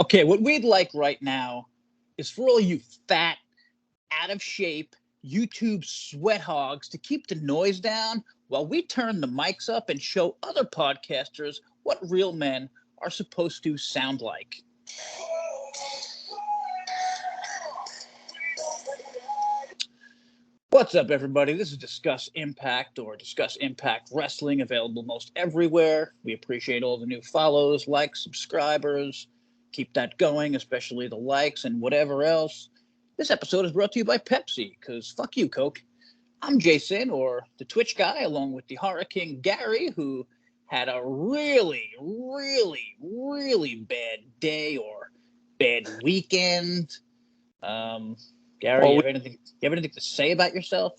Okay, what we'd like right now is for all you fat, out of shape YouTube sweat hogs to keep the noise down while we turn the mics up and show other podcasters what real men are supposed to sound like. What's up, everybody? This is Discuss Impact or Discuss Impact Wrestling, available most everywhere. We appreciate all the new follows, likes, subscribers. Keep that going, especially the likes and whatever else. This episode is brought to you by Pepsi, because fuck you, Coke. I'm JaySin, or the Twitch guy, along with the Horror King Gary, who had a really, really, really bad day or bad weekend. Gary, you have anything to say about yourself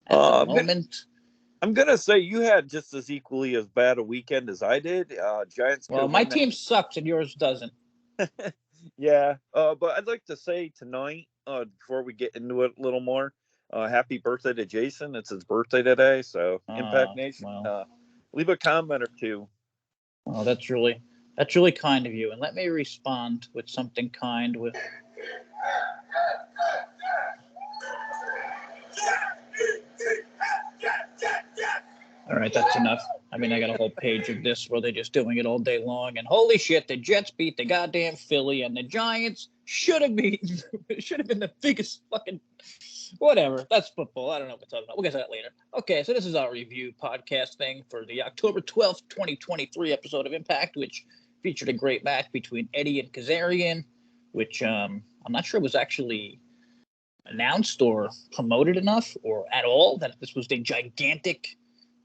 at the moment? I'm gonna say you had just as equally as bad a weekend as I did. Giants. Well, my team sucks and yours doesn't. Yeah, but I'd like to say tonight, before we get into it a little more, happy birthday to JaySin. It's his birthday today, so Impact Nation, leave a comment or two. Oh, that's really kind of you. And let me respond with something kind with. All right, that's enough. I mean, I got a whole page of this where they're just doing it all day long. And holy shit, the Jets beat the goddamn Philly, and the Giants should have been the biggest fucking whatever. That's football. I don't know what we're talking about. We'll get to that later. Okay, so this is our review podcast thing for the October 12th, 2023 episode of Impact, which featured a great match between Eddie and Kazarian, which I'm not sure was actually announced or promoted enough or at all that this was the gigantic,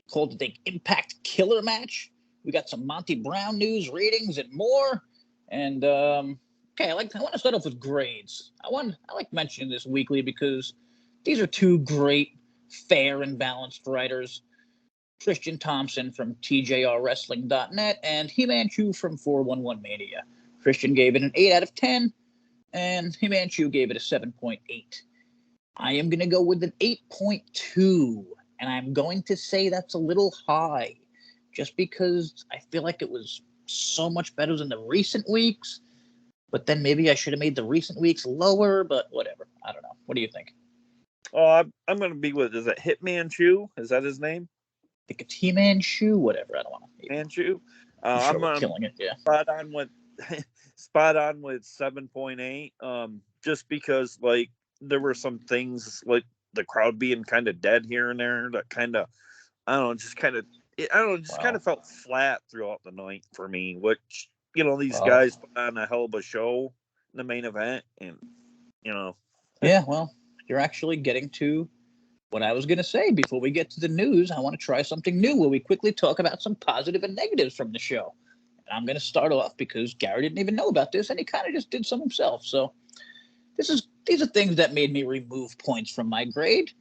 called it the Impact Killer match. We got some Monty Brown news, ratings, and more. And okay, I want to start off with grades. I like mentioning this weekly because these are two great, fair, and balanced writers. Christian Thompson from TJRWrestling.net and He-Man Chu from 411 Mania. Christian gave it an 8 out of 10, and He-Man Chu gave it a 7.8. I am going to go with an 8.2. And I'm going to say that's a little high just because I feel like it was so much better than the recent weeks. But then maybe I should have made the recent weeks lower, but whatever. I don't know. What do you think? Oh, I'm going to be with, is it Hitman Chu? Is that his name? I think it's He-Man Chu, whatever. I don't want to. Man Chu? I'm killing it, yeah. Spot on with 7.8. Just because, like, there were some things, like, the crowd being kind of dead here and there, that kind of, kind of felt flat throughout the night for me, which, these guys put on a hell of a show in the main event, and, Yeah, well, you're actually getting to what I was going to say before we get to the news. I want to try something new where we quickly talk about some positive and negatives from the show. And I'm going to start off because Gary didn't even know about this, and he kind of just did some himself. So these are things that made me remove points from my grade.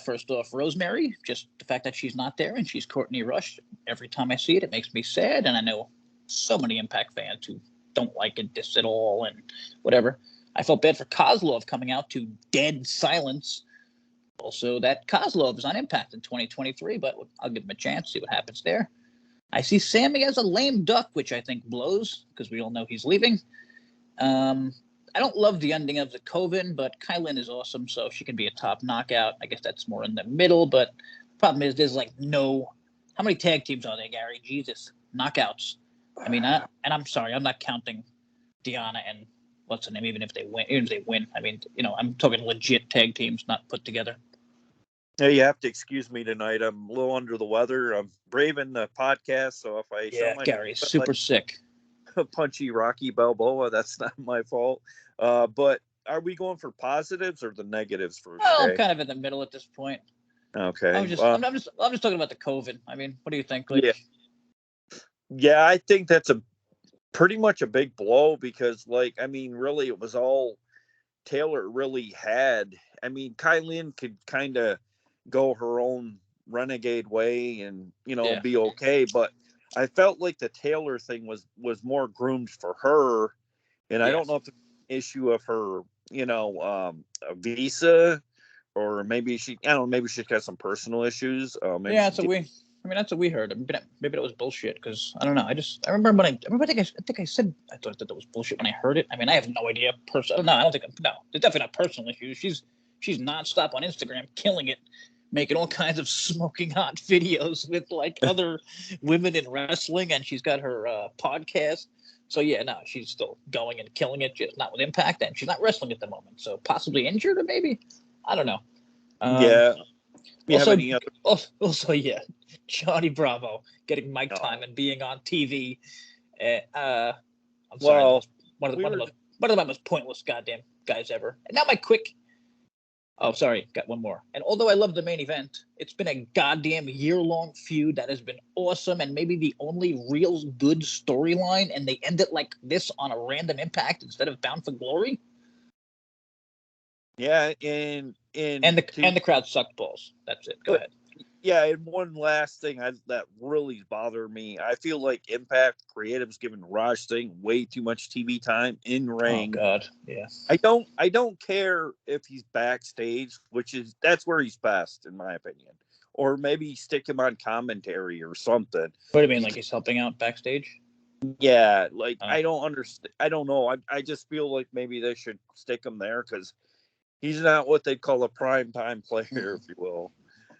First off, Rosemary, just the fact that she's not there and she's Courtney Rush. Every time I see it, it makes me sad. And I know so many Impact fans who don't like it, this at all, and whatever. I felt bad for Kozlov coming out to dead silence. Also, that Kozlov is on Impact in 2023, but I'll give him a chance, see what happens there. I see Sammy as a lame duck, which I think blows because we all know he's leaving. I don't love the ending of the Coven, but Kylan is awesome, so she can be a top knockout. I guess that's more in the middle, but the problem is there's like no... How many tag teams are there, Gary? Jesus. Knockouts. I mean, and I'm sorry, I'm not counting Deanna and what's her name, even if they win. I mean, I'm talking legit tag teams, not put together. Yeah, you have to excuse me tonight. I'm a little under the weather. I'm braving the podcast, so if I sound like Gary's super sick. Punchy Rocky Balboa, that's not my fault. But are we going for positives or the negatives for today? I'm kind of in the middle at this point. Okay. I'm just talking about the COVID. I mean, what do you think? Yeah, I think that's pretty much a big blow because, really, it was all Taylor really had. I mean, Kylan could kind of go her own renegade way and, be okay, but I felt like the Taylor thing was more groomed for her, and I don't know if it's an issue of her, a visa, or maybe she got some personal issues. It's I mean, that's what we heard. Maybe that was bullshit because I don't know. I remember when I think I said I thought that was bullshit when I heard it. I mean, I have no idea. No, I don't think. No, it's definitely not personal issues. She's nonstop on Instagram, killing it, making all kinds of smoking hot videos with like other women in wrestling, and she's got her podcast. So yeah, no, she's still going and killing it, just not with Impact, and she's not wrestling at the moment. So possibly injured, or maybe I don't know. Yeah. You Also, have any other? also, yeah, Johnny Bravo getting mic time and being on TV. I'm sorry, Well, one of the most pointless goddamn guys ever. And now my quick. Oh, sorry, got one more. And although I love the main event, it's been a goddamn year-long feud that has been awesome and maybe the only real good storyline, and they end it like this on a random Impact instead of Bound for Glory. Yeah, and the crowd sucked balls. That's it. Go ahead. Yeah, and one last thing that really bothered me. I feel like Impact Creative's giving WreStLiNg way too much TV time in ring. Oh God, yeah. I don't care if he's backstage, that's where he's best in my opinion. Or maybe stick him on commentary or something. What do you mean, like he's helping out backstage? Yeah, like I don't understand. I don't know. I just feel like maybe they should stick him there because he's not what they'd call a prime time player, if you will.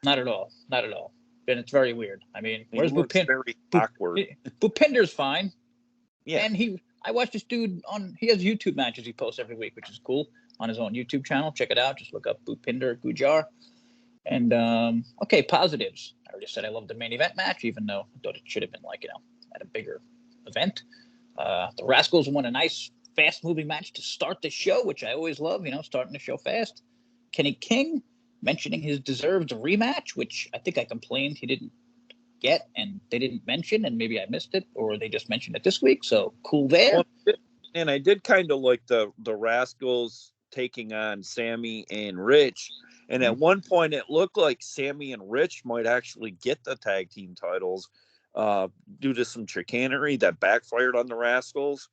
Not at all. Not at all. And it's very weird. I mean, where's Bupinder? Very awkward. Bupinder's fine. Yeah. And I watch this dude he has YouTube matches he posts every week, which is cool, on his own YouTube channel. Check it out. Just look up Bupinder Gujar. And, okay, positives. I already said I love the main event match, even though I thought it should have been at a bigger event. The Rascals won a nice, fast-moving match to start the show, which I always love, starting the show fast. Kenny King mentioning his deserved rematch, which I think I complained he didn't get, and they didn't mention, and maybe I missed it, or they just mentioned it this week. So cool there. And I did kind of like the Rascals taking on Sammy and Rich. And at one point, it looked like Sammy and Rich might actually get the tag team titles due to some chicanery that backfired on the Rascals.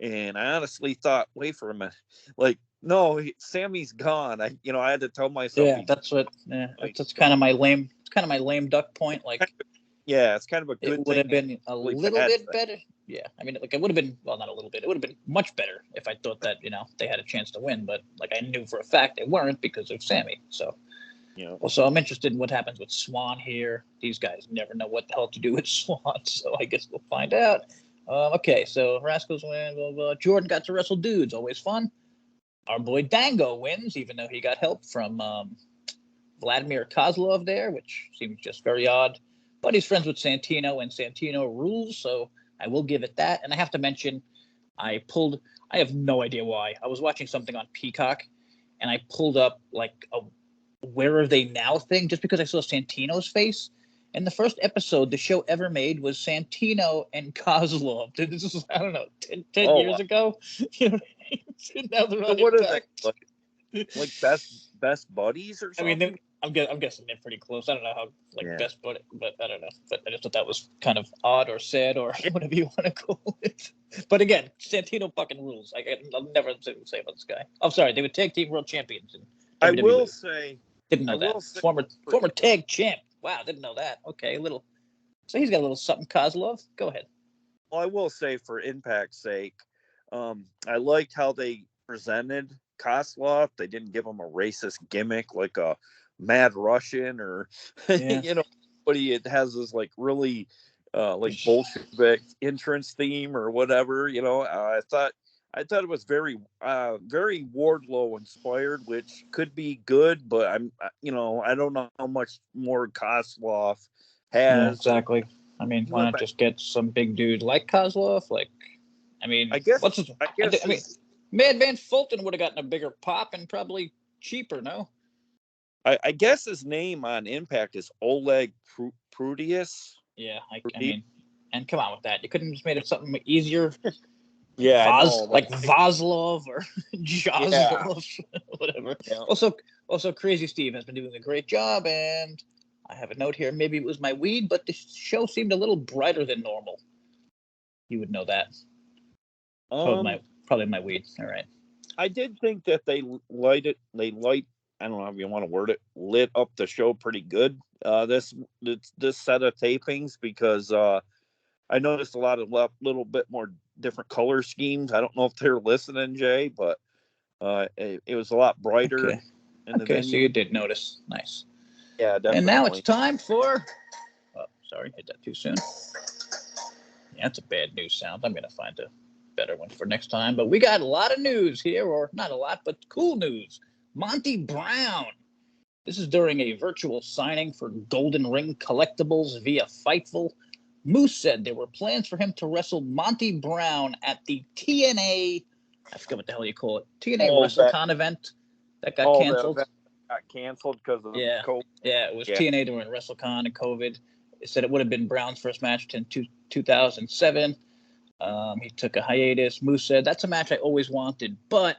And I honestly thought, wait for a minute, like, no, Sammy's gone. I had to tell myself. Yeah, that's what. Yeah, that's kind of my lame. It's kind of my lame duck point. Like, yeah, it's kind of a good. It would have been a little bit better. Yeah, I mean, like it would have been not a little bit. It would have been much better if I thought that they had a chance to win. But like I knew for a fact they weren't because of Sammy. So. Also, I'm interested in what happens with Swan here. These guys never know what the hell to do with Swan, so I guess we'll find out. Okay, so Rascals win. Blah, blah. Jordan got to wrestle dudes. Always fun. Our boy Dango wins, even though he got help from Vladimir Kozlov there, which seems just very odd. But he's friends with Santino, and Santino rules, so I will give it that. And I have to mention, I have no idea why. I was watching something on Peacock, and I pulled up like a Where Are They Now thing just because I saw Santino's face. And the first episode the show ever made was Santino and Kozlov. This is, I don't know, 10 years ago. Now they're on Impact. Like best buddies or something? I mean, I'm guessing they're pretty close. I don't know how best buddy, but I don't know. But I just thought that was kind of odd or sad or whatever you want to call it. But again, Santino fucking rules. I'll never say about this guy. I'm sorry, they were tag team world champions. I will say. Didn't know that. Former tag champ. Wow, didn't know that. Okay, so he's got a little something, Kozlov. Go ahead. Well, I will say for Impact's sake, I liked how they presented Kozlov. They didn't give him a racist gimmick like a Mad Russian or but he has this like really like Bolshevik entrance theme or whatever. I thought it was very Wardlow inspired, which could be good, but I don't know how much more Kozlov has. Yeah, exactly. I mean, why not just get some big dude like Kozlov? Like, I mean, Madman Fulton would have gotten a bigger pop and probably cheaper, no? I guess his name on Impact is Oleg Prudius. Yeah, I mean, and come on with that. You couldn't have just made it something easier. Yeah, like Vaslov or Jozlov, whatever. Yeah. Also, Crazy Steve has been doing a great job, and I have a note here. Maybe it was my weed, but the show seemed a little brighter than normal. You would know that. Probably my weed. All right. I did think that they light I don't know how you want to word it, lit up the show pretty good. This set of tapings, because I noticed a lot of little bit more different color schemes. I don't know if they're listening, Jay, but it was a lot brighter Okay. in the Okay, venue. so you did notice. Nice. Yeah, definitely. And now it's time for. Oh, sorry, hit that too soon. Yeah, that's a bad news sound. I'm gonna find a better one for next time. But we got a lot of news here, or not a lot, but cool news. Monty Brown. This is during a virtual signing for Golden Ring collectibles via Fightful. Moose said there were plans for him to wrestle Monty Brown at the TNA, I forget what the hell you call it, TNA WrestleCon event that got canceled. That got canceled because of COVID. Yeah, it was TNA during WrestleCon and COVID. It said it would have been Brown's first match in 2007. He took a hiatus. Moose said, that's a match I always wanted, but ...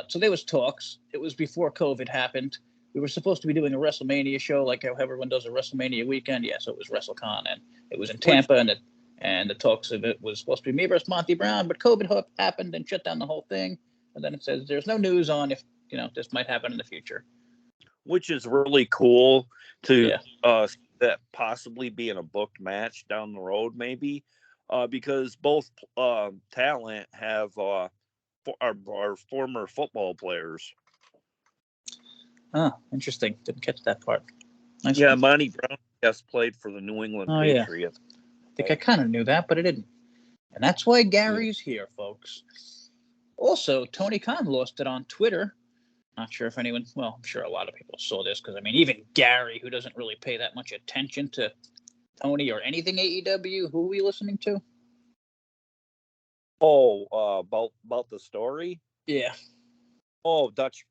So there was talks. It was before COVID happened. We were supposed to be doing a WrestleMania show, like how everyone does a WrestleMania weekend. Yeah, so it was WrestleCon, and it was in Tampa, and the talks of it was supposed to be me versus Monty Brown, but COVID happened and shut down the whole thing. And then it says there's no news on if this might happen in the future, which is really cool to that possibly being a booked match down the road, maybe, because both talent have our former football players. Oh, interesting. Didn't catch that part. Nice. Yeah, one. Monty Brown has played for the New England Patriots. Yeah. I think I kind of knew that, but I didn't. And that's why Gary's here, folks. Also, Tony Khan lost it on Twitter. Not sure if anyone, well, I'm sure a lot of people saw this because, I mean, even Gary, who doesn't really pay that much attention to Tony or anything AEW, who are we listening to? Oh, about the story? Yeah. Oh, Dutch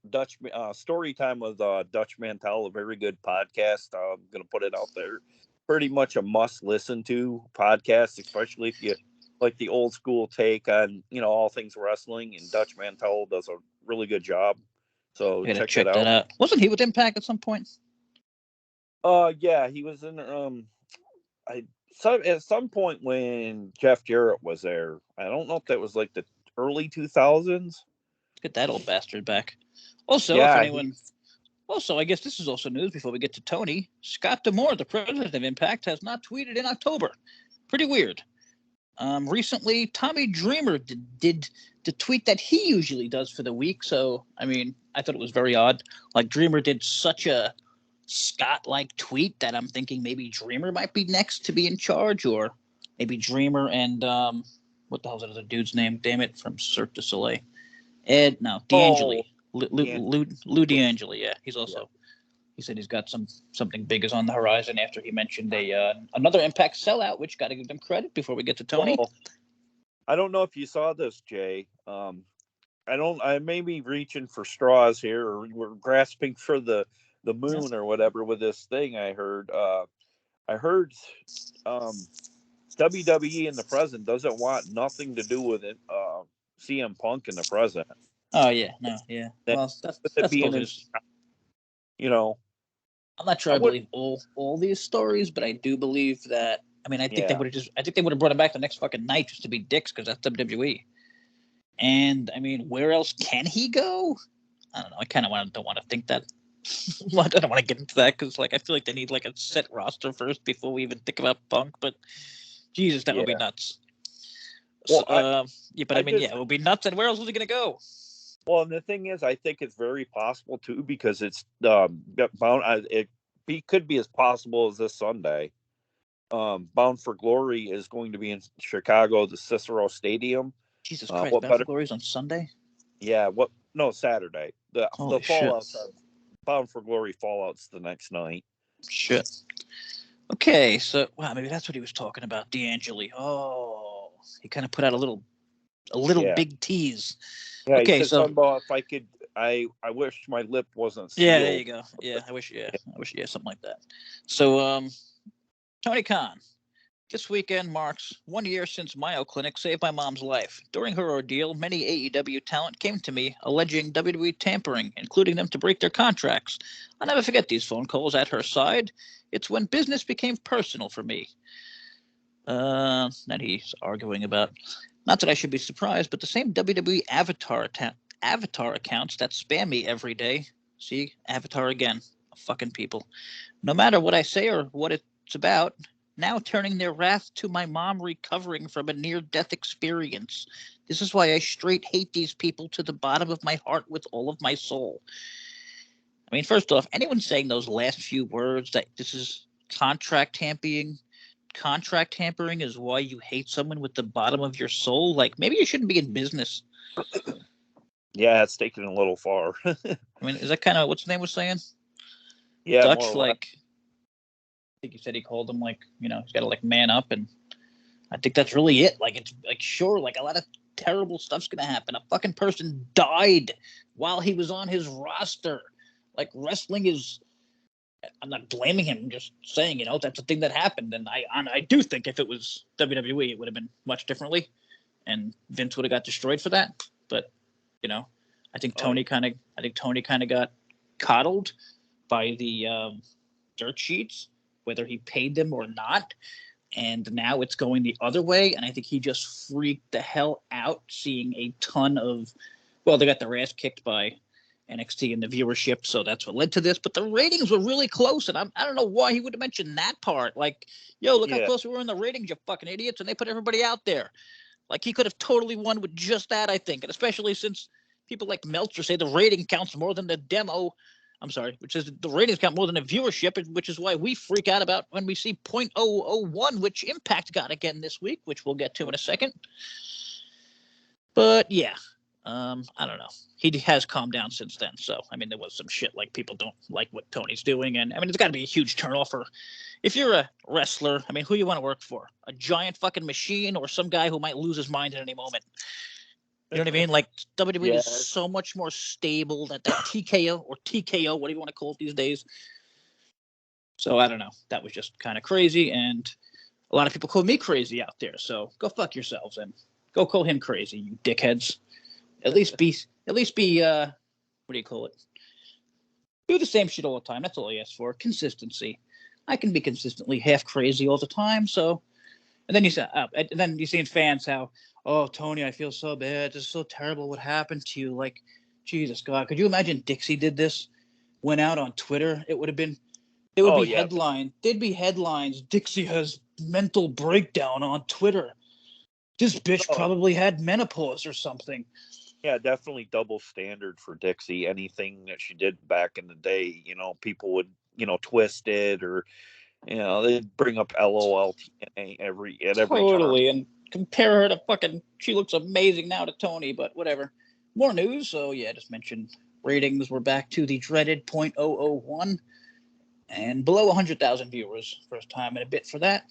Story Time with Dutch Mantel, a very good podcast. I'm going to put it out there. Pretty much a must listen to podcast, especially if you like the old school take on, all things wrestling, and Dutch Mantel does a really good job. So check it out. That out. Wasn't he with Impact at some point? Yeah, he was in at some point when Jeff Jarrett was there. I don't know if that was like the early 2000s. Get that old bastard back. Also, if anyone. Also, I guess this is also news before we get to Tony. Scott D'Amore, the president of Impact, has not tweeted in October. Pretty weird. Recently, Tommy Dreamer did the tweet that he usually does for the week. So, I mean, I thought it was very odd. Like, Dreamer did such a Scott-like tweet that I'm thinking maybe Dreamer might be next to be in charge, or maybe Dreamer and what the hell's that other dude's name? Damn it, from Cirque du Soleil. D'Angeli. Lou D'Angeli, yeah. He's also, he said he's got something big is on the horizon after he mentioned another Impact sellout, which got to give them credit before we get to Tony. Well, I don't know if you saw this, Jay. I may be reaching for straws here, or we're grasping for the moon or whatever with this thing. I heard WWE in the present doesn't want nothing to do with it. CM Punk in the present. Oh yeah, no, yeah. Well, that's being I'm not sure I believe all these stories, but I do believe that. I mean, I think they would have brought him back the next fucking night just to be dicks, because that's WWE. And I mean, where else can he go? I don't know. I kind of don't want to think that. I don't want to get into that because, like, I feel like they need like a set roster first before we even think about Punk. But Jesus, that would be nuts. Well, it would be nuts. And where else was he gonna go? Well, and the thing is, I think it's very possible too, because it's bound. It could be as possible as this Sunday. Bound for Glory is going to be in Chicago, the Cicero Stadium. Jesus Christ! Bound for Glory is on Sunday. Yeah. No, Saturday. The Fallout's Bound for Glory Fallout's the next night. Shit. Okay, so maybe that's what he was talking about, D'Angeli. Oh, he kind of put out a little big tease. Yeah, okay, so if I could, I wish my lip wasn't sealed. Yeah, there you go. Yeah, I wish something like that. So, Tony Khan, this weekend marks 1 year since Mayo Clinic saved my mom's life. During her ordeal, many AEW talent came to me alleging WWE tampering, including them to break their contracts. I'll never forget these phone calls at her side. It's when business became personal for me. That he's arguing about. Not that I should be surprised, but the same WWE Avatar Avatar accounts that spam me every day. See, Avatar again. Fucking people. No matter what I say or what it's about, now turning their wrath to my mom recovering from a near-death experience. This is why I straight hate these people to the bottom of my heart with all of my soul. I mean, first off, anyone saying those last few words that this is contract tampering is why you hate someone with the bottom of your soul, like maybe you shouldn't be in business. Yeah, it's taken a little far. I mean, is that kind of what's the name was saying? Yeah, Dutch, more or like, I think he said he called him, like, he's got to, like, man up, and I think that's really it. Like, it's, like, sure, like, a lot of terrible stuff's going to happen. A fucking person died while he was on his roster. Like, wrestling is, I'm not blaming him, I'm just saying, that's a thing that happened, and I do think if it was WWE, it would have been much differently, and Vince would have got destroyed for that, but, I think Tony kind of got coddled by the dirt sheets, whether he paid them or not. And now it's going the other way. And I think he just freaked the hell out seeing a ton of, they got their ass kicked by NXT and the viewership. So that's what led to this. But the ratings were really close. And I don't know why he would have mentioned that part. Like, yo, look how close we were in the ratings, you fucking idiots. And they put everybody out there. Like, he could have totally won with just that, I think. And especially since people like Meltzer say the rating counts more than the demo. I'm sorry, which is the ratings count more than the viewership, which is why we freak out about when we see .001, which Impact got again this week, which we'll get to in a second. But yeah, I don't know. He has calmed down since then. So, I mean, there was some shit like people don't like what Tony's doing. And I mean, it's got to be a huge turnoff for if you're a wrestler. I mean, who you want to work for? A giant fucking machine or some guy who might lose his mind at any moment? You know what I mean? Like, WWE is so much more stable that TKO or TKO, whatever you want to call it these days. So, I don't know. That was just kind of crazy. And a lot of people call me crazy out there. So, go fuck yourselves and go call him crazy, you dickheads. At least be, what do you call it? Do the same shit all the time. That's all I ask for. Consistency. I can be consistently half crazy all the time. So, and then you see in fans how, oh, Tony, I feel so bad. This is so terrible. What happened to you? Like, Jesus God, could you imagine Dixie did this? Went out on Twitter. It would be headline. There'd be headlines. Dixie has mental breakdown on Twitter. This bitch probably had menopause or something. Yeah, definitely double standard for Dixie. Anything that she did back in the day, people would, twist it or, they'd bring up LOL TNA at every totally, turn. And compare her to fucking, she looks amazing now to Tony, but whatever. More news. So yeah, just mentioned ratings. We're back to the dreaded .001 and below 100,000 viewers. First time in a bit for that.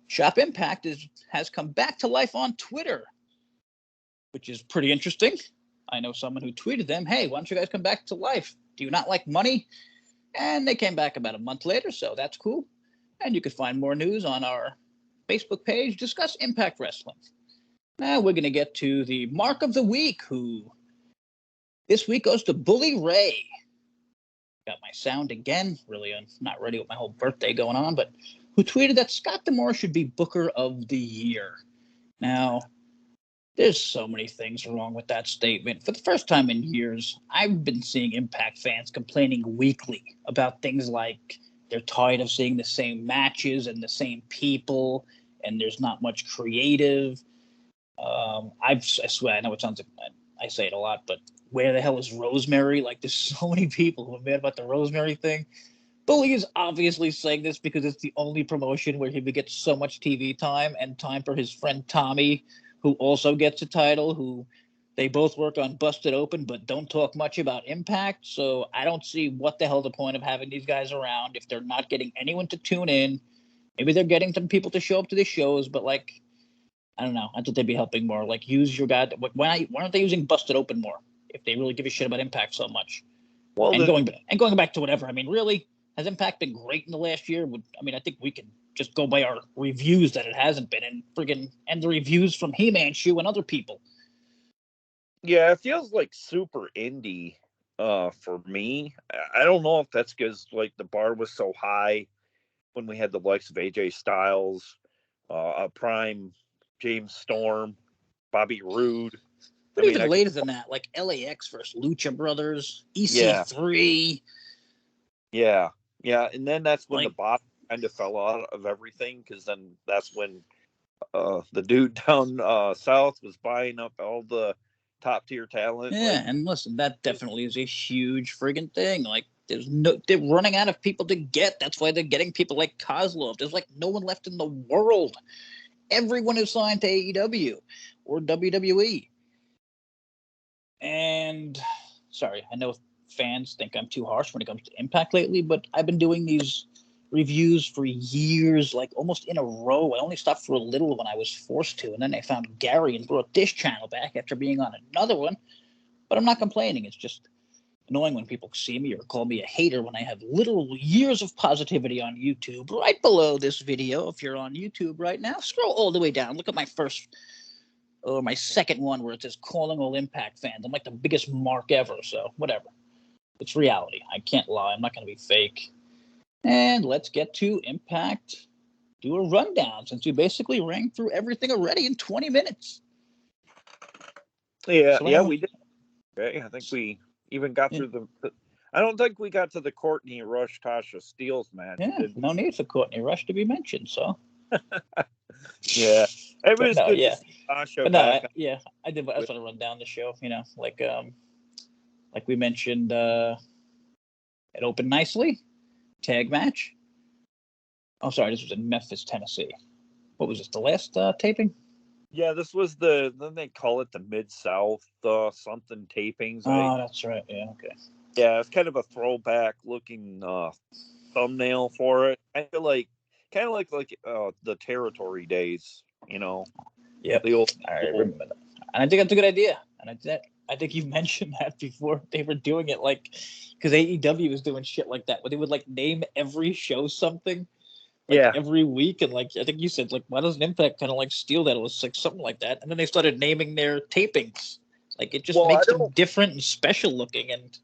Shop Impact has come back to life on Twitter, which is pretty interesting. I know someone who tweeted them, hey, why don't you guys come back to life? Do you not like money? And they came back about a month later, so that's cool. And you can find more news on our Facebook page, Discuss Impact Wrestling. Now we're going to get to the Mark of the Week, who this week goes to Bully Ray. Got my sound again. Really, I'm not ready with my whole birthday going on, but who tweeted that Scott D'Amore should be Booker of the Year. Now, there's so many things wrong with that statement. For the first time in years, I've been seeing Impact fans complaining weekly about things like they're tired of seeing the same matches and the same people, and there's not much creative. I swear, I know it sounds like I say it a lot, but where the hell is Rosemary? Like, there's so many people who are mad about the Rosemary thing. Bully is obviously saying this because it's the only promotion where he would get so much TV time and time for his friend Tommy, who also gets a title, who they both work on Busted Open but don't talk much about Impact. So I don't see what the hell the point of having these guys around if they're not getting anyone to tune in. Maybe they're getting some people to show up to the shows, but like, I don't know. I thought they'd be helping more. Like, use your guy. Why aren't they using Busted Open more if they really give a shit about Impact so much? Well, going back to whatever. I mean, really, has Impact been great in the last year? I think we can just go by our reviews that it hasn't been, and the reviews from He-Man Shoe and other people. Yeah, it feels like super indie for me. I don't know if that's because like the bar was so high when we had the likes of AJ Styles, Prime, James Storm, Bobby Roode. But even later than that, like LAX versus Lucha Brothers, EC3. Yeah. And then that's when Like, the bottom kind of fell out of everything, because then that's when the dude down south was buying up all the top tier talent. yeah, like, and listen, that definitely is a huge friggin' thing. Like, they're running out of people to get. That's why they're getting people like Kozlov. There's like no one left in the world. Everyone is signed to AEW or WWE. And sorry, I know fans think I'm too harsh when it comes to Impact lately, but I've been doing these reviews for years, like almost in a row. I only stopped for a little when I was forced to, and then I found Gary and brought this channel back after being on another one. But I'm not complaining. It's just annoying when people see me or call me a hater when I have literal years of positivity on YouTube. Right below this video, if you're on YouTube right now, scroll all the way down. Look at my first or my second one where it says calling all Impact fans. I'm like the biggest mark ever, so whatever. It's reality. I can't lie. I'm not going to be fake. And let's get to Impact. Do a rundown since we basically ran through everything already in 20 minutes. Yeah, So we did. Okay, I think we even got through the. I don't think we got to the Courtney Rush Tasha Steelz match. Yeah, no need for Courtney Rush to be mentioned. So. Yeah, it was good to see Tasha back. I did. I just want to run down the show. Like we mentioned, it opened nicely. Tag match. Oh, sorry, this was in Memphis, Tennessee. What was this? The last taping? Yeah, this was then they call it the Mid-South something tapings. Oh, that's right. Yeah, okay. Yeah, it's kind of a throwback looking thumbnail for it. I feel like kind of like the Territory days, Yep. The old. I remember that. And I think that's a good idea. And I think you mentioned that before. They were doing it because AEW was doing shit like that, where they would name every show something. Every week, and I think you said, why doesn't Impact kind of steal that? It was something like that, and then they started naming their tapings. It just makes them different and special looking. And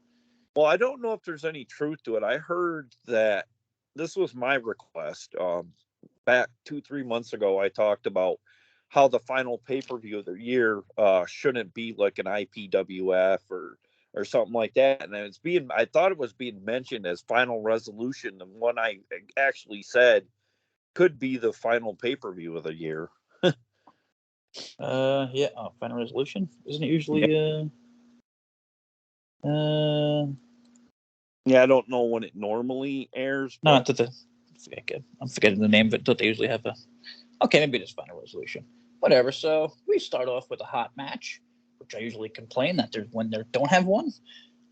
I don't know if there's any truth to it. I heard that this was my request. Back 2-3 months ago, I talked about how the final pay-per-view of the year shouldn't be like an IPWF or something like that. And I thought it was being mentioned as Final Resolution. The one I actually said could be the final pay-per-view of the year. Yeah. Oh, Final Resolution. Isn't it usually, Yeah, I don't know when it normally airs. No, I'm forgetting the name of it. Don't they usually have okay, maybe it is Final Resolution. Whatever. So we start off with a hot match, which I usually complain that when they don't have one.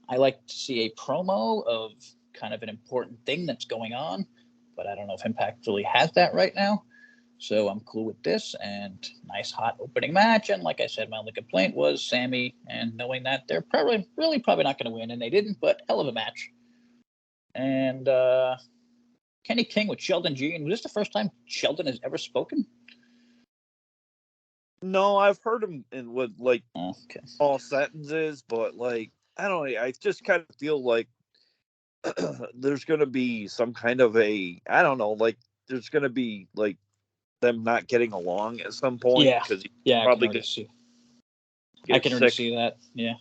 I like to see a promo of kind of an important thing that's going on, but I don't know if Impact really has that right now. So I'm cool with this, and nice hot opening match. And like I said, my only complaint was Sammy, and knowing that they're probably not going to win, and they didn't, but hell of a match. And Kenny King with Sheldon G. And was this the first time Sheldon has ever spoken? No, I've heard him with all sentences, but I don't know. I just kind of feel like there's going to be some kind of there's going to be them not getting along at some point. Yeah, yeah, probably I can already see that. Yeah,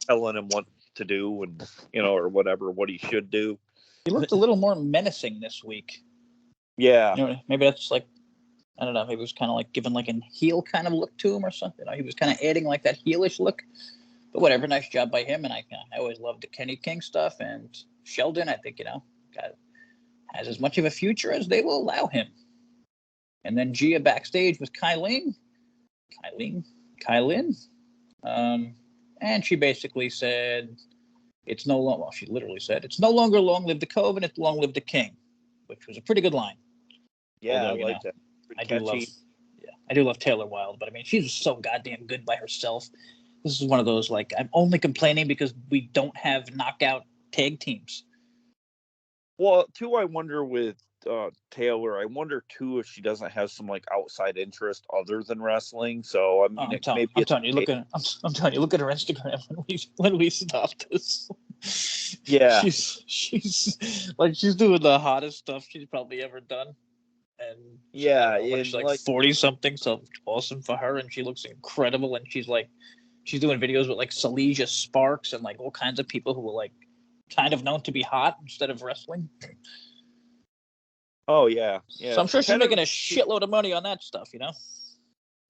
telling him what to do and or whatever what he should do. He looked a little more menacing this week. Yeah, maybe that's I don't know. Maybe it was kind of giving a heel kind of look to him or something. He was kind of adding that heelish look. But whatever, nice job by him. And I always loved the Kenny King stuff. And Sheldon, I think has as much of a future as they will allow him. And then Gia backstage with Kylin. And she basically said, it's no longer. Well, she literally said, it's no longer long live the Cove and it's long live the King, which was a pretty good line. Yeah, although, I like that. I do love Taylor Wilde, but I mean, she's so goddamn good by herself. This is one of those I'm only complaining because we don't have knockout tag teams. Well, too, I wonder with Taylor. I wonder too if she doesn't have some outside interest other than wrestling. So I mean, I'm telling you, look at her Instagram when we stop this. Yeah, she's doing the hottest stuff she's probably ever done. And yeah, she's 40 something, so awesome for her, and she looks incredible, and she's she's doing videos with like Salesia Sparks and like all kinds of people who were like kind of known to be hot instead of wrestling. Oh yeah, yeah. So I'm sure she's making a shitload of money on that stuff, you know.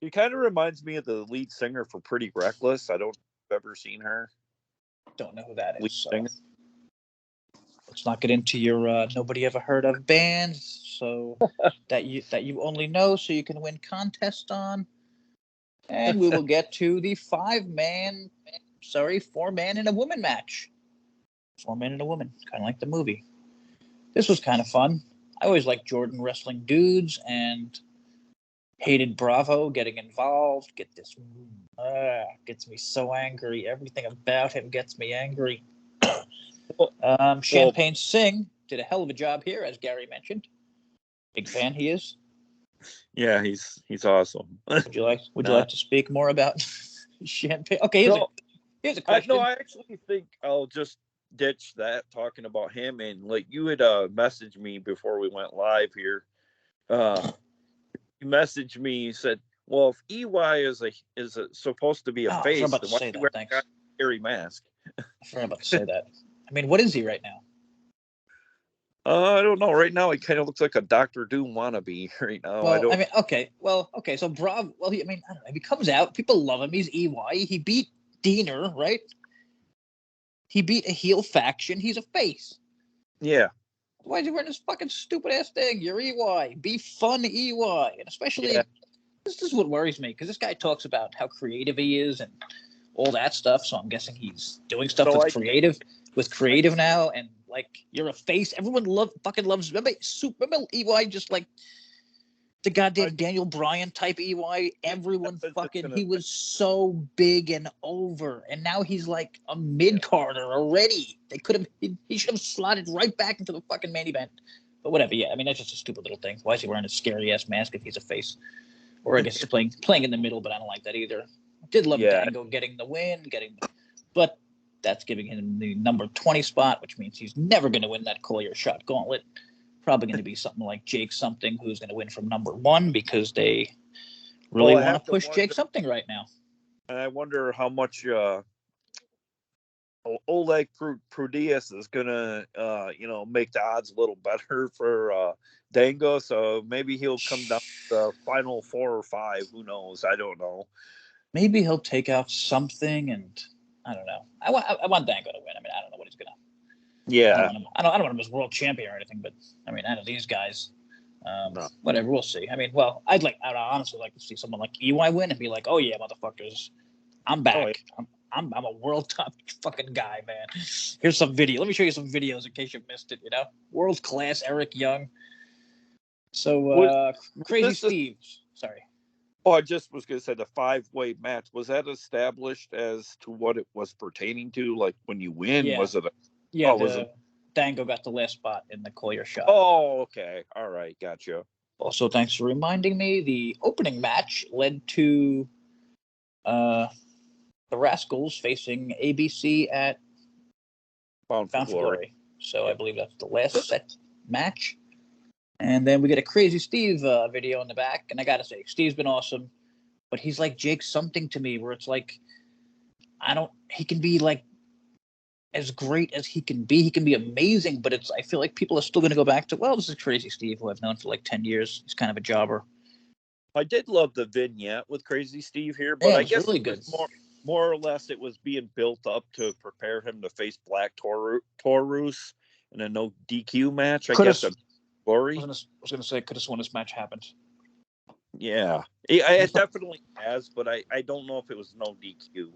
She kind of reminds me of the lead singer for Pretty Reckless. I don't know if you've ever seen her. Don't know who that is. Lead So. singer. Let's not get into your nobody ever heard of bands, so that you only know, so you can win contests on. And we will get to the 4-man and a woman match. 4-man and a woman, kind of like the movie. This was kind of fun. I always liked Jordan wrestling dudes and hated Bravo getting involved. Gets me so angry. Everything about him gets me angry. Champagne Singh did a hell of a job here, as Gary mentioned. Big fan he is. Yeah, he's awesome. Would you like to speak more about Champagne? Okay, here's a question. I actually think I'll just ditch that talking about him. And like you had messaged me before we went live here. You messaged me. You said, "Well, if EY is supposed to be a face, I was about to then why say do you that. wear Thanks. a scary mask?" I was about to say that. I mean, what is he right now? I don't know. Right now, he kind of looks like a Dr. Doom wannabe. Right now, Well, I mean, okay. So Bravo. Well, I don't know. If he comes out, people love him. He's EY. He beat Diener, right? He beat a heel faction. He's a face. Yeah. Why is he wearing this fucking stupid ass thing? You're EY. Be fun, EY. And especially, this is what worries me, because this guy talks about how creative he is and all that stuff. So I'm guessing he's doing stuff with creative now. And like, you're a face. Everyone fucking loves. Remember EY just like the goddamn Daniel Bryan type EY. Everyone he was so big and over, and now he's like a mid-carder already. They could have, he should have slotted right back into the fucking main event. But whatever, yeah. I mean, that's just a stupid little thing. Why is he wearing a scary ass mask if he's a face? Or I guess he's playing in the middle, but I don't like that either. Did love Dango getting the win, but that's giving him the number 20 spot, which means he's never going to win that Call Your Shot gauntlet. Probably going to be something like Jake something, who's going to win from number 1, because they really want to push Jake something right now. And I wonder how much Oleg Prudius is going to, make the odds a little better for Dango. So maybe he'll come down to the final 4 or 5. Who knows? I don't know. Maybe he'll take out something, and I don't know. I want Dango to win. I mean, I don't know what he's going to. Yeah. I don't want him as world champion or anything, but I mean, I know these guys. Whatever, we'll see. I mean, well, I'd honestly like to see someone like EY win and be like, "Oh yeah, motherfuckers, I'm back. Oh, yeah. I'm a world top fucking guy, man. Here's some video. Let me show you some videos in case you missed it. World class Eric Young." So Crazy Steve. Sorry. Oh, I just was going to say the 5-way match. Was that established as to what it was pertaining to? Like when you win, yeah. was it? Dango got the last spot in the Call Your Shot. Oh, okay. All right. Gotcha. Also, thanks for reminding me, the opening match led to the Rascals facing ABC at Bound-for-Glory. So I believe that's the last set match. And then we get a Crazy Steve video in the back. And I got to say, Steve's been awesome. But he's like Jake something to me, where it's like, he can be like, as great as he can be amazing, but I feel like people are still going to go back to, well, this is Crazy Steve, who I've known for like 10 years. He's kind of a jobber. I did love the vignette with Crazy Steve here, but I guess really it was more or less it was being built up to prepare him to face Black Taurus in a no DQ match. I guess Glory. I was going to say, could have sworn this match happened. Yeah, it definitely has, but I don't know if it was no DQ.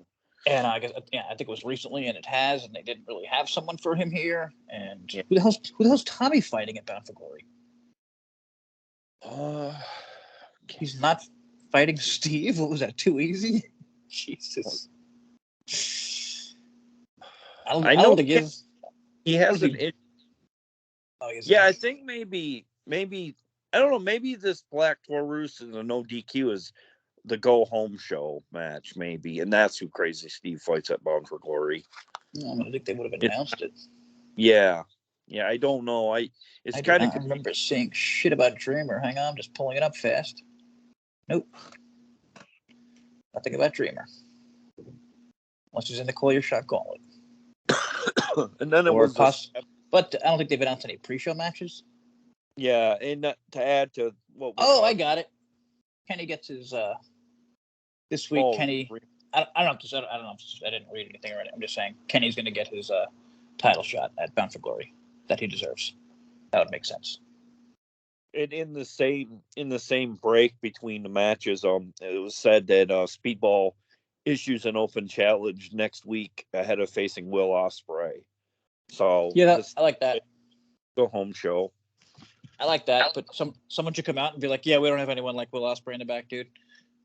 And I think it was recently, and it has, and they didn't really have someone for him here. And who the hell's Tommy fighting at Bound-for-Glory? He's not fighting Steve. What was that? Too easy? Jesus. I know he has an. I think maybe I don't know. Maybe this Black Taurus and the no DQ is the go home show match, maybe, and that's who Crazy Steve fights at Bound-for-Glory. I think they would have announced it. Yeah, I don't know. I remember seeing shit about Dreamer. Hang on, I'm just pulling it up fast. Nope, nothing about Dreamer. unless he's in the Call Your Shot Gauntlet. And then it Or was but I don't think they've announced any pre-show matches. Yeah, and to add to what we're I got it. Kenny gets his this week. Kenny, I don't know. I don't know. I didn't read anything already. I'm just saying Kenny's going to get his title shot at Bound for Glory that he deserves. That would make sense. And in the same break between the matches, it was said that Speedball issues an open challenge next week ahead of facing Will Ospreay. So yeah, I like that. Go home show. I like that, but someone should come out and be like, "Yeah, we don't have anyone like Will Ospreay in the back, dude."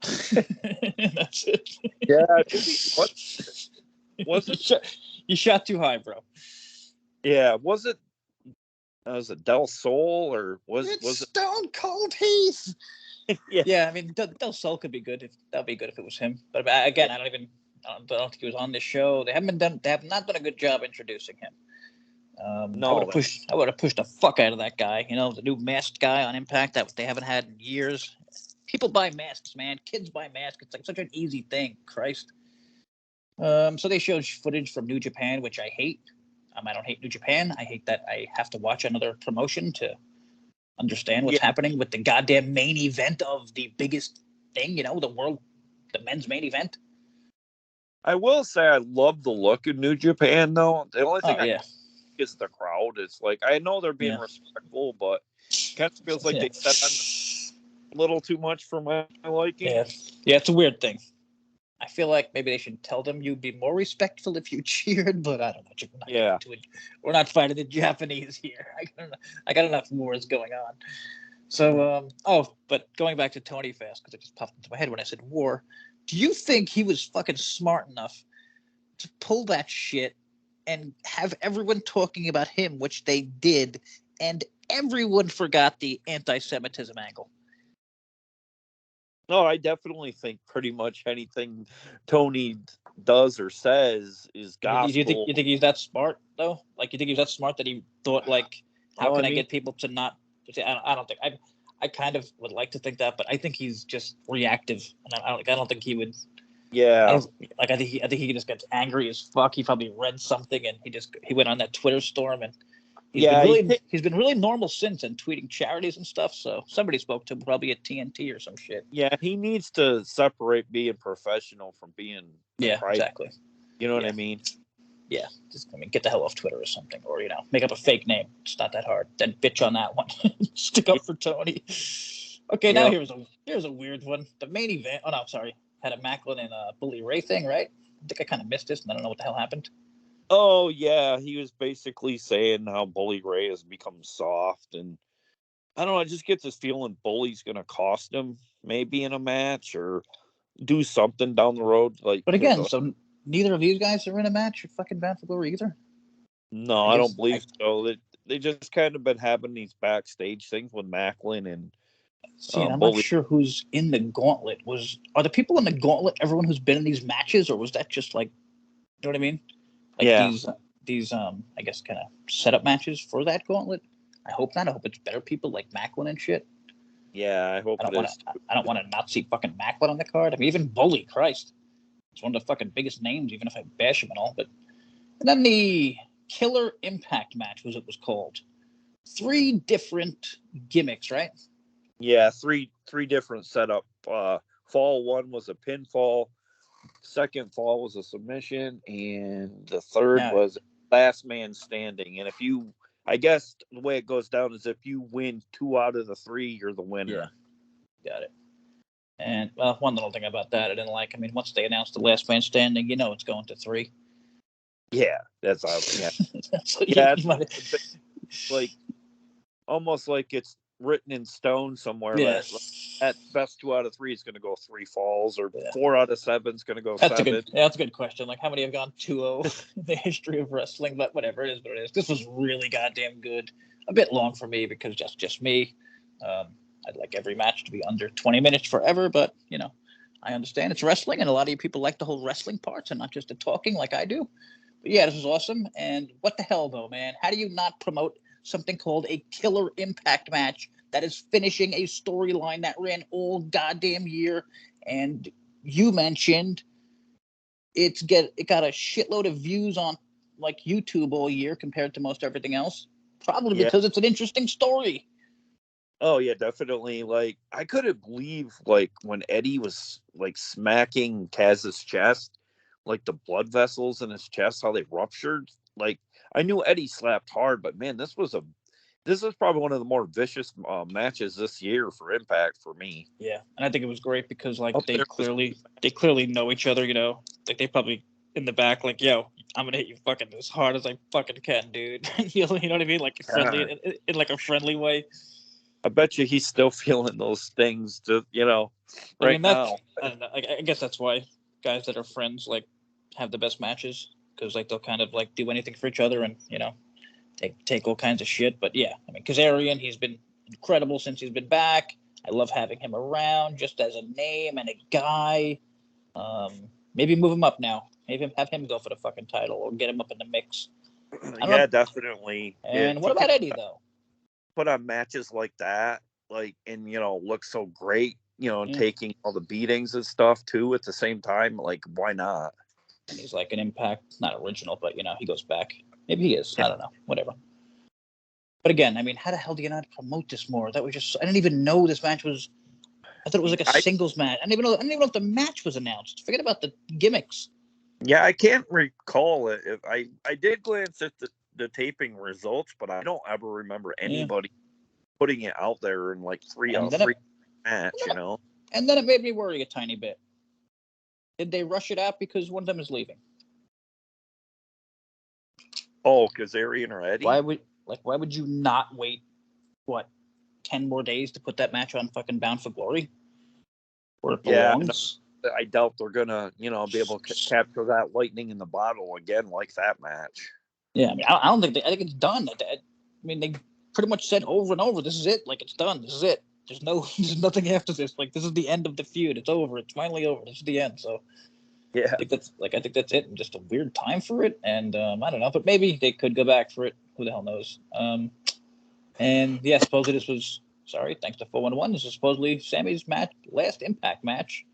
That's it. Yeah, what was it? You shot too high, bro. Yeah, was it Del Sol or was it Stone Cold Heath? Yeah. Yeah, I mean Del Sol could be good that'd be good if it was him. But again, I don't think he was on this show. They have not done a good job introducing him. No, I would have pushed the fuck out of that guy. You know, the new masked guy on Impact that they haven't had in years. People buy masks, man. Kids buy masks. It's like such an easy thing. Christ. So they showed footage from New Japan, which I hate. I don't hate New Japan. I hate that I have to watch another promotion to understand what's happening with the goddamn main event of the biggest thing, the men's main event. I will say I love the look of New Japan, though. The only thing is the crowd. It's like, I know they're being respectful, but it kind of feels like they set on a little too much for my liking. Yeah, it's a weird thing. I feel like maybe they should tell them you'd be more respectful if you cheered, but I don't know. We're not fighting the Japanese here. I got enough wars going on. So, but going back to Tony fast, because it just popped into my head when I said war. Do you think he was fucking smart enough to pull that shit and have everyone talking about him, which they did, and everyone forgot the anti-Semitism angle? No, I definitely think pretty much anything Tony does or says is gospel. You think he's that smart, though? Like, you think he's that smart that he thought, like, how can I get people to not... I don't think... I kind of would like to think that, but I think he's just reactive, and I don't think he would. Yeah, I think he just gets angry as fuck. He probably read something, and he went on that Twitter storm, and he's been really normal since, and tweeting charities and stuff. So somebody spoke to him, probably at TNT or some shit. Yeah, he needs to separate being professional from being private. Exactly. You know what I mean? Yeah, get the hell off Twitter or something, or make up a fake name. It's not that hard. Then bitch on that one. Stick up for Tony. Okay, now here's a weird one. The main event. Oh no, sorry. Had a Macklin and a Bully Ray thing, right? I think I kind of missed this, and I don't know what the hell happened. Oh yeah, he was basically saying how Bully Ray has become soft, and I don't know. I just get this feeling Bully's going to cost him maybe in a match or do something down the road. But again, so neither of these guys are in a match or fucking Bound for Glory either? No, I don't believe so. They just kind of been having these backstage things with Macklin and I'm not sure who's in the gauntlet. Are the people in the gauntlet everyone who's been in these matches, or was that just like, you know what I mean? Like these I guess kind of setup matches for that gauntlet? I hope not. I hope it's better people like Macklin and shit. Yeah, I hope I don't want to not see fucking Macklin on the card. I mean, even Bully, Christ. It's one of the fucking biggest names, even if I bash him and all. And then the Killer Impact match was called. 3 different gimmicks, right? Yeah, three different setup. Fall 1 was a pinfall. Second fall was a submission, and the third was last man standing. And I guess the way it goes down is if you win 2 out of the 3, you're the winner. Yeah, got it. And one little thing about that I didn't like. I mean, once they announced the last man standing, it's going to 3. Yeah, that's obvious. Like almost like it's written in stone somewhere. Yeah. At best 2 out of 3 is going to go 3 falls, or 4 out of 7 is going to go 7. That's a good question. Like, how many have gone 2-0 in the history of wrestling? But whatever, it is what it is. This was really goddamn good. A bit long for me because that's just me. I'd like every match to be under 20 minutes forever, but I understand it's wrestling, and a lot of you people like the whole wrestling parts and not just the talking like I do. But yeah, this was awesome. And what the hell, though, man? How do you not promote something called a Killer Impact match that is finishing a storyline that ran all goddamn year? And you mentioned it got a shitload of views on like YouTube all year compared to most everything else. Probably because it's an interesting story. Oh yeah, definitely. Like I couldn't believe like when Eddie was like smacking Kaz's chest, like the blood vessels in his chest, how they ruptured. Like I knew Eddie slapped hard, but man, this was probably one of the more vicious matches this year for Impact for me. Yeah, and I think it was great because like Up they there was- clearly know each other. You know, like they probably in the back like, yo, I'm gonna hit you fucking as hard as I fucking can, dude. You know what I mean? Like friendly in like a friendly way. I bet you he's still feeling those things to I right mean, that's, now. I don't know. I guess that's why guys that are friends like have the best matches because like they'll kind of like do anything for each other and take all kinds of shit. But yeah, I mean, Kazarian, he's been incredible since he's been back. I love having him around just as a name and a guy. Maybe move him up now. Maybe have him go for the fucking title or get him up in the mix. Yeah, definitely. And what about Eddie though? Put on matches like that, like and look so great, and taking all the beatings and stuff too at the same time. Like, why not? And he's like an Impact, not original, but he goes back. Maybe he is. I don't know. Whatever. But again, I mean, how the hell do you not promote this more? That was I didn't even know this match was. I thought it was like a singles match. I didn't even know if the match was announced. Forget about the gimmicks. Yeah, I can't recall it. If I did glance at the taping results, but I don't ever remember anybody putting it out there in like three match, And then it made me worry a tiny bit. Did they rush it out because one of them is leaving? Oh, Kazarian or Eddie? Why would you not wait 10 more days to put that match on fucking Bound for Glory? Where it belongs? Yeah, I doubt they're gonna, be able to capture that lightning in the bottle again like that match. Yeah, I mean, I don't think I think it's done. I mean, they pretty much said over and over, "This is it. Like it's done. This is it. There's nothing after this. Like this is the end of the feud. It's over. It's finally over. This is the end." So yeah, I think that's it. Just a weird time for it, and I don't know, but maybe they could go back for it. Who the hell knows? And yeah, supposedly this was thanks to 411. This is supposedly Sammy's last Impact match.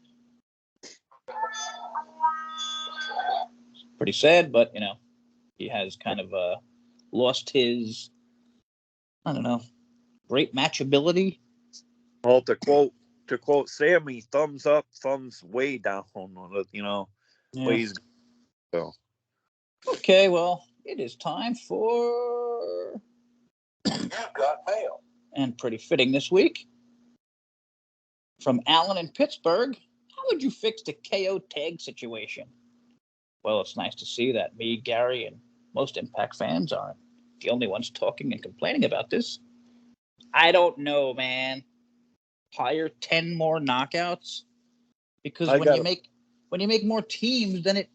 Pretty sad, but he has kind of lost his, I don't know, great match ability. Well, to quote Sammy, thumbs up, thumbs way down. Ways. So. Okay, well, it is time for You've Got Mail. And pretty fitting this week. From Alan in Pittsburgh, how would you fix the KO tag situation? Well, it's nice to see that me, Gary, and most Impact fans aren't the only ones talking and complaining about this. I don't know, man. Hire 10 more knockouts? Because when you make more teams, then it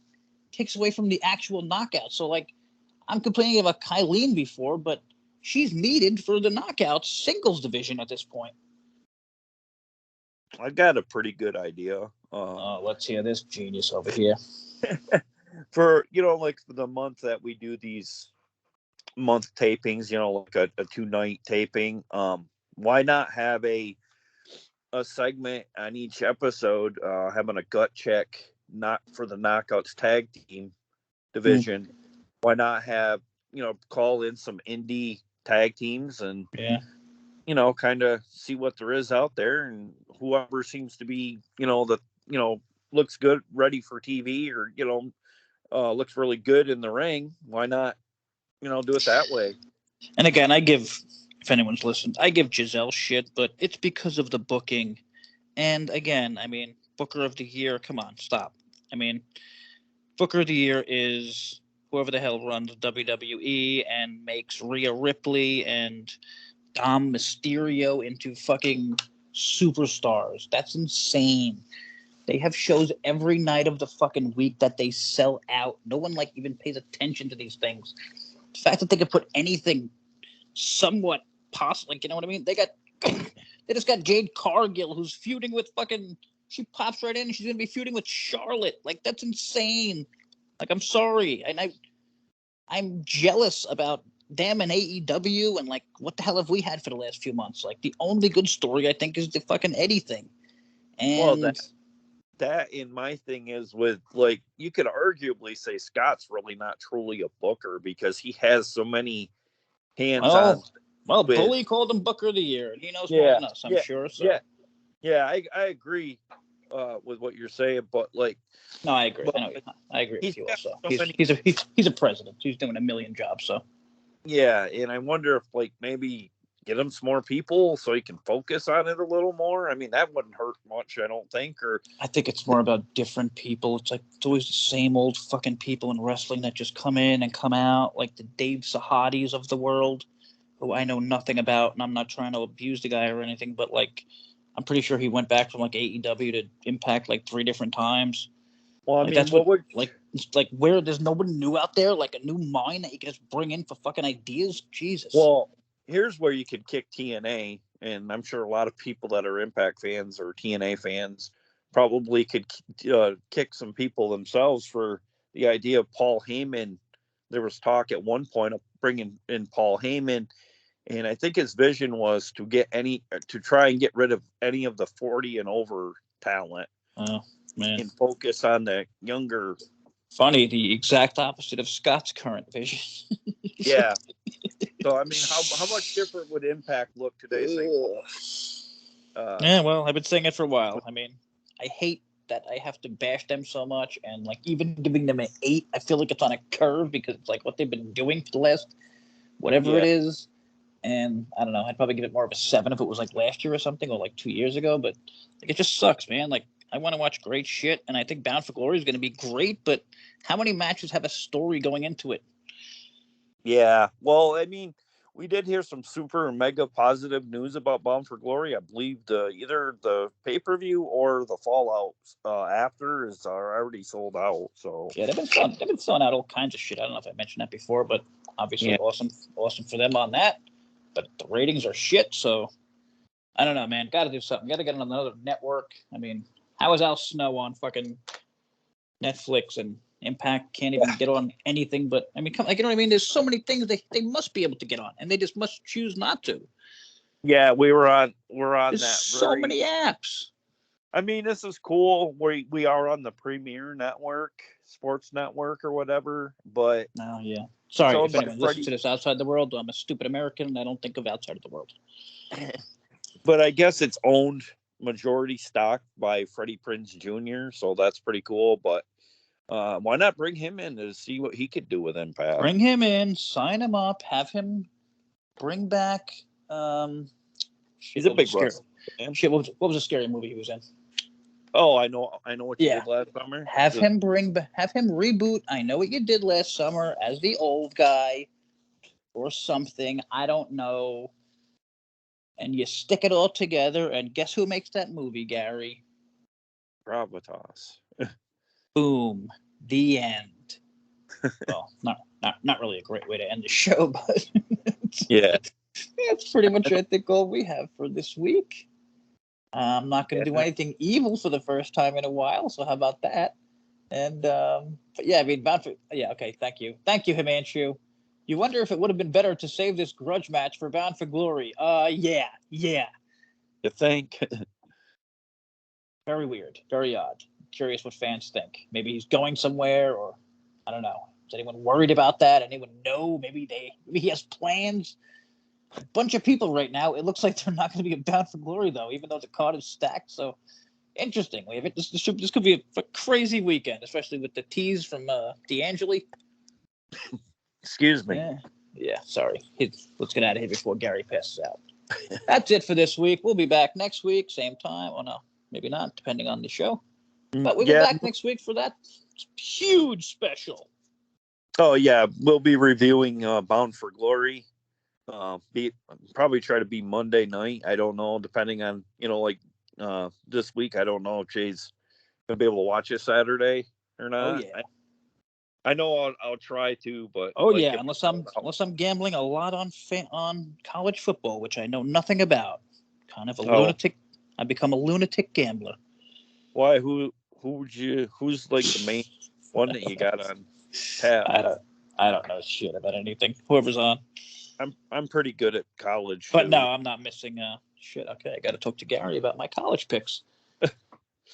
takes away from the actual knockout. So, like, I'm complaining about Kylene before, but she's needed for the knockouts singles division at this point. I got a pretty good idea. Let's hear this genius over here. For like for the month that we do these month tapings, like a 2-night taping, why not have a segment on each episode, having a gut check, not for the knockouts tag team division. Why not have call in some indie tag teams and kind of see what there is out there, and whoever seems to be looks good, ready for TV, or looks really good in the ring. Why not do it that way? And again, if anyone's listened, I give Giselle shit, but it's because of the booking. And again, I mean, Booker of the Year, come on, stop. I mean, Booker of the Year is whoever the hell runs WWE and makes Rhea Ripley and Dom Mysterio into fucking superstars. That's insane. They have shows every night of the fucking week that they sell out. No one even pays attention to these things. The fact that they could put anything somewhat possible, you know what I mean? They just got Jade Cargill, who's feuding with fucking. She pops right in, and she's gonna be feuding with Charlotte. Like, that's insane. Like, I'm sorry, and I'm jealous about them and AEW, and what the hell have we had for the last few months? Like, the only good story I think is the fucking Eddie thing. And that in my thing is with, like, you could arguably say Scott's really not truly a booker because he has so many hands-on Well, with. Bully called him Booker of the Year, and he knows more than us, I'm sure. So. Yeah, I agree with what you're saying, but like, no, I agree. I agree with you also. He's a president. He's doing a million jobs, so. Yeah, and I wonder if, like, maybe get him some more people so he can focus on it a little more. I mean, that wouldn't hurt much, I don't think. Or I think it's more about different people. It's like it's always the same old fucking people in wrestling that just come in and come out, like the Dave Sahadis of the world, who I know nothing about, and I'm not trying to abuse the guy or anything, but like I'm pretty sure he went back from like AEW to Impact like 3 different times. Well, I like, mean, that's what like where there's nobody new out there, like a new mind that you can just bring in for fucking ideas. Jesus. Well, here's where you could kick TNA, and I'm sure a lot of people that are Impact fans or TNA fans probably could kick some people themselves for the idea of Paul Heyman. There was talk at one point of bringing in Paul Heyman, and I think his vision was to try and get rid of any of the 40 and over talent. Oh man! And focus on the younger. Funny, the exact opposite of Scott's current vision. Yeah. So I mean, how much different would Impact look today? Yeah, well, I've been saying it for a while. I mean, I hate that I have to bash them so much, and like even giving them an 8, I feel like it's on a curve because it's like what they've been doing for the last whatever it is. And I don't know, I'd probably give it more of a 7 if it was like last year or something, or like 2 years ago. But like, it just sucks, man. Like, I want to watch great shit, and I think Bound for Glory is going to be great. But how many matches have a story going into it? Yeah, well, I mean, we did hear some super mega positive news about Bound for Glory. I believe either the pay-per-view or the Fallout after is already sold out. So yeah, they've been selling out all kinds of shit. I don't know if I mentioned that before, but obviously awesome for them on that. But the ratings are shit, so I don't know, man. Got to do something. Got to get on another network. I mean, how is Al Snow on fucking Netflix and Impact can't even get on anything? But I mean, come, like, you know what I mean? There's so many things they must be able to get on, and they just must choose not to. Yeah, we're on There's that. So many apps. I mean, this is cool. We are on the Premier Network, Sports Network, or whatever. But yeah. Sorry if anyone listens to this outside the world. I'm a stupid American, and I don't think of outside of the world. But I guess it's owned majority stock by Freddie Prinze Jr., so that's pretty cool. But why not bring him in to see what he could do with Impact? Bring him in, sign him up, have him bring back. He's a big wrestler. Shit, what was a scary movie he was in? Oh, I know what you did last summer. Have him reboot. I Know What You Did Last Summer as the old guy, or something. I don't know. And you stick it all together, and guess who makes that movie, Gary? Gravitas. Boom. The end. Well, not really a great way to end the show, but yeah, that's pretty much I think all we have for this week. I'm not going to do anything evil for the first time in a while, so how about that? And but yeah, I mean, okay, thank you, Himanshu. You wonder if it would have been better to save this grudge match for Bound for Glory. Yeah. You think? Very weird, very odd. Curious what fans think. Maybe he's going somewhere, or I don't know. Is anyone worried about that? Anyone know? Maybe he has plans. A bunch of people right now. It looks like they're not going to be Bound for Glory though, even though the card is stacked. So interesting. This could be a crazy weekend, especially with the tease from D'Angeli. Excuse me. Yeah. Sorry. Let's get out of here before Gary passes out. That's it for this week. We'll be back next week, same time. Oh no, maybe not, depending on the show. But we'll be back next week for that huge special. Oh yeah, we'll be reviewing Bound for Glory. Probably try to be Monday night. I don't know, depending on this week. I don't know if Jay's gonna be able to watch it Saturday or not. Oh yeah. I know I'll try to, but unless I'm gambling a lot on college football, which I know nothing about. Kind of a lunatic. I become a lunatic gambler. Why? Who's like the main one that you got on tap? I don't know shit about anything. Whoever's on. I'm pretty good at college. But no, I'm not missing shit. Okay, I got to talk to Gary about my college picks.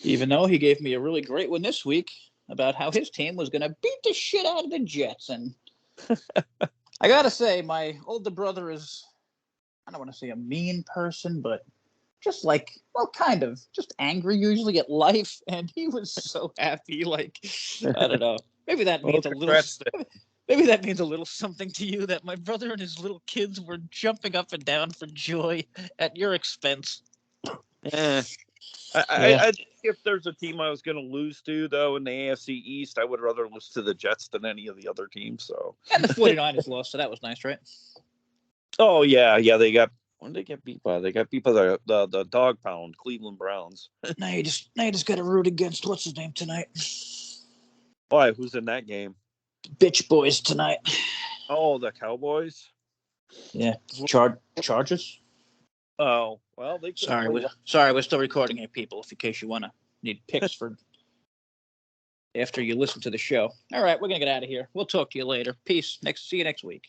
Even though he gave me a really great one this week about how his team was going to beat the shit out of the Jets. And I got to say, my older brother is, I don't want to say a mean person, but just like, well, kind of, just angry usually at life. And he was so happy. Like, I don't know. Maybe that means a little. Maybe that means a little something to you that my brother and his little kids were jumping up and down for joy at your expense. Yeah. I think if there's a team I was going to lose to, though, in the AFC East, I would rather lose to the Jets than any of the other teams. So. And the 49ers lost, so that was nice, right? Oh, yeah. They got. When did they get beat by? They got beat by the dog pound Cleveland Browns. Now you just got to root against what's his name tonight. Why? Who's in that game? Bitch boys tonight. Oh, the Cowboys. Yeah, Chargers. Oh well, they. Sorry, we're still recording here, people. In case you need picks for after you listen to the show. All right, we're gonna get out of here. We'll talk to you later. Peace. See you next week.